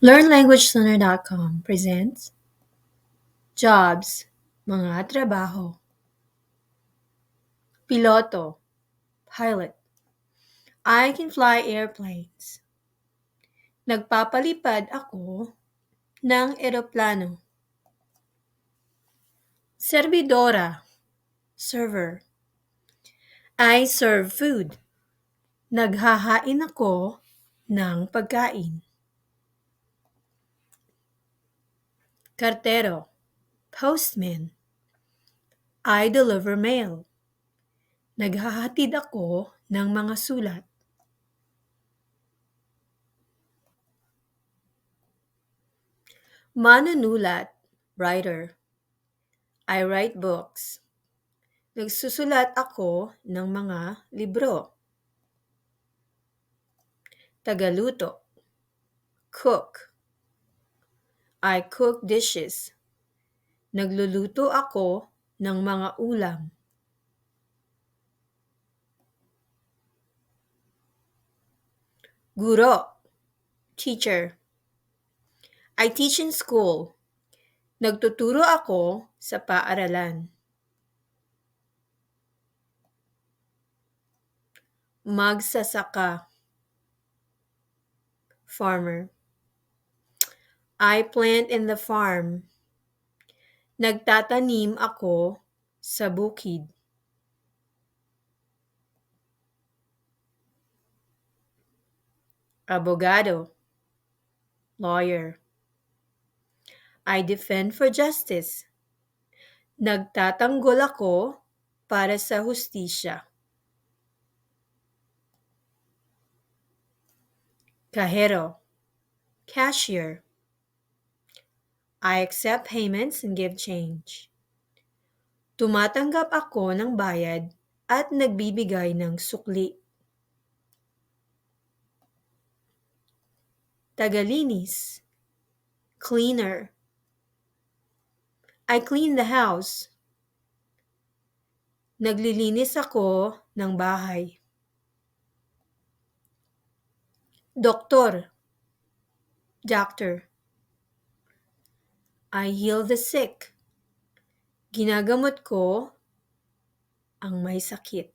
LearnLanguageLearner.com presents Jobs, mga trabaho. Piloto, pilot. I can fly airplanes. Nagpapalipad ako ng eroplano. Servidora, server. I serve food. Naghahain ako ng pagkain. Cartero, postman. I deliver mail. Naghahatid ako ng mga sulat. Manunulat, writer. I write books. Nagsusulat ako ng mga libro. Tagaluto, cook. I cook dishes. Nagluluto ako ng mga ulam. Guro, teacher. I teach in school. Nagtuturo ako sa paaralan. Magsasaka, farmer. I plant in the farm. Nagtatanim ako sa bukid. Abogado, lawyer. I defend for justice. Nagtatanggol ako para sa hustisya. Cajero, cashier. I accept payments and give change. Tumatanggap ako ng bayad at nagbibigay ng sukli. Tagalinis, cleaner. I clean the house. Naglilinis ako ng bahay. Doktor, doctor. I heal the sick. Ginagamot ko ang may sakit.